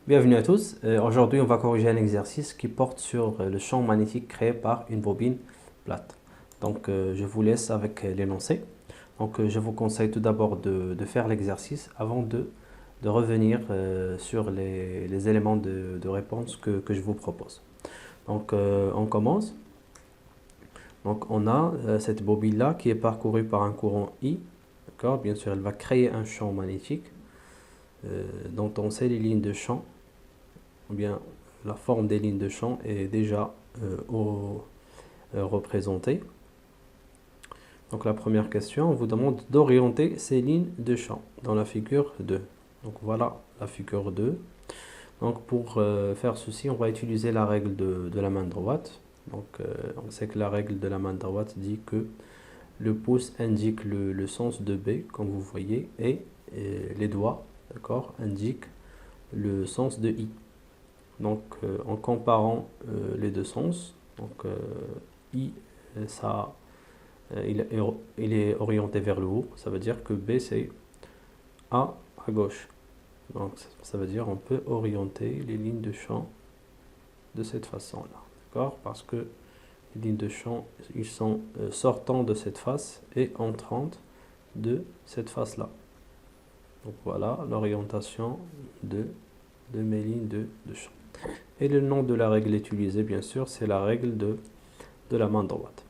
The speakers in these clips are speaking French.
Bienvenue à tous. Aujourd'hui, on va corriger un exercice qui porte sur le champ magnétique créé par une bobine plate. Donc, je vous laisse avec l'énoncé. Donc, je vous conseille tout d'abord de faire l'exercice avant de revenir sur les éléments de réponse que je vous propose. Donc, on commence. Donc, on a cette bobine-là qui est parcourue par un courant I. D'accord? Bien sûr, elle va créer un champ magnétique dont on sait les lignes de champ ou bien la forme des lignes de champ est déjà représentée. Donc la première question, on vous demande d'orienter ces lignes de champ dans la figure 2. Donc voilà la figure 2. Donc pour faire ceci, on va utiliser la règle de la main droite. Donc on sait que la règle de la main droite dit que le pouce indique le sens de B, comme vous voyez, et les doigts, d'accord, indiquent le sens de I. Donc en comparant les deux sens, donc I, ça, il est orienté vers le haut, ça veut dire que B c'est A à gauche. Donc ça veut dire on peut orienter les lignes de champ de cette façon-là, d'accord? Parce que les lignes de champ, ils sont sortant de cette face et entrant de cette face-là. Donc voilà l'orientation de mes lignes de champ. Et le nom de la règle utilisée, bien sûr, c'est la règle de la main droite.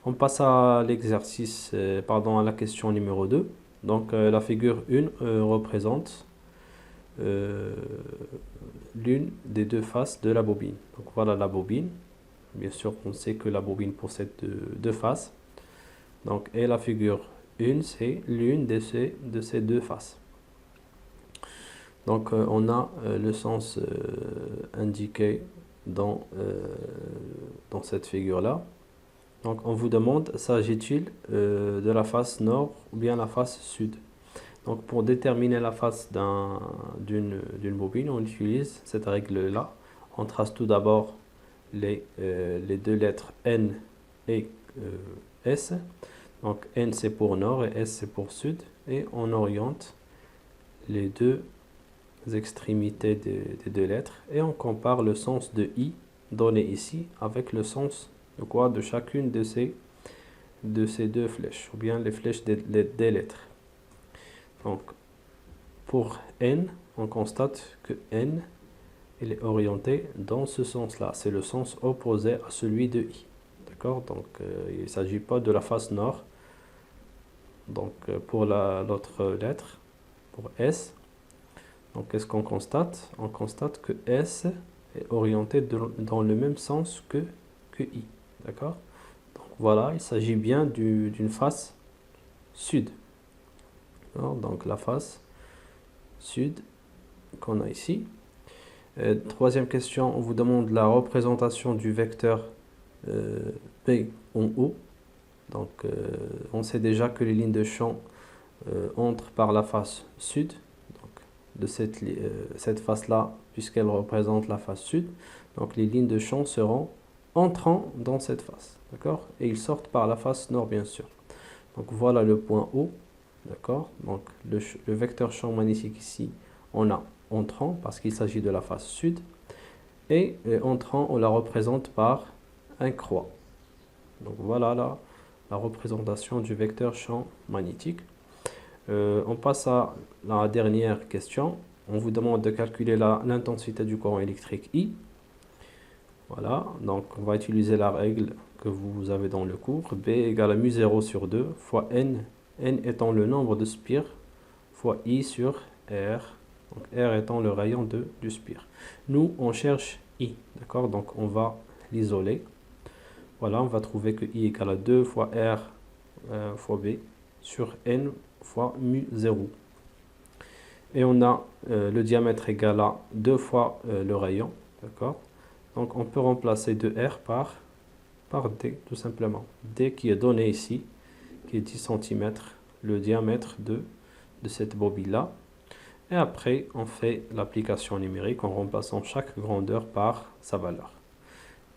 On passe à l'exercice, à la question numéro 2. Donc la figure 1 représente l'une des deux faces de la bobine. Donc voilà la bobine. Bien sûr, on sait que la bobine possède deux faces. Donc, et la figure 1, c'est l'une de ces deux faces. Donc on a le sens indiqué dans cette figure-là. Donc on vous demande, s'agit-il de la face nord ou bien la face sud? Donc pour déterminer la face d'une bobine, on utilise cette règle-là. On trace tout d'abord les deux lettres N et S. Donc N c'est pour nord et S c'est pour sud. Et on oriente les deux extrémités des deux lettres et on compare le sens de I donné ici avec le sens de quoi de chacune de ces deux flèches ou bien les flèches des lettres. Donc pour N, on constate que N il est orienté dans ce sens-là, c'est le sens opposé à celui de I. D'accord? Donc il ne s'agit pas de la face nord. Donc pour l'autre lettre, pour S, donc qu'est-ce qu'on constate? On constate que S est orienté dans le même sens que I. D'accord? Donc voilà, il s'agit bien d'une face sud. Donc la face sud qu'on a ici. Troisième question, on vous demande la représentation du vecteur P en haut. Donc on sait déjà que les lignes de champ entrent par la face sud de cette face-là, puisqu'elle représente la face sud. Donc les lignes de champ seront entrant dans cette face, d'accord? Et ils sortent par la face nord, bien sûr. Donc voilà le point O, d'accord? Donc le vecteur champ magnétique ici, on a entrant parce qu'il s'agit de la face sud. Et entrant, on la représente par un croix. Donc voilà la représentation du vecteur champ magnétique. On passe à la dernière question. On vous demande de calculer l'intensité du courant électrique I. Voilà, donc on va utiliser la règle que vous avez dans le cours. B égale à mu0 sur 2 fois N, N étant le nombre de spires, fois I sur R, donc R étant le rayon du spire. Nous, on cherche I, d'accord? Donc on va l'isoler. Voilà, on va trouver que I égale à 2 fois R fois B sur N fois mu0. Et on a le diamètre égal à 2 fois le rayon, d'accord? Donc on peut remplacer 2R par D, tout simplement. D qui est donné ici, qui est 10 cm, le diamètre de cette bobine-là. Et après, on fait l'application numérique en remplaçant chaque grandeur par sa valeur.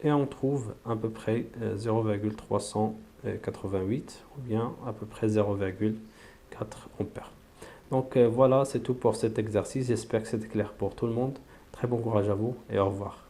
Et on trouve à peu près 0,388 ou bien à peu près 0,4 ampères. Donc voilà, c'est tout pour cet exercice. J'espère que c'était clair pour tout le monde. Très bon courage à vous et au revoir.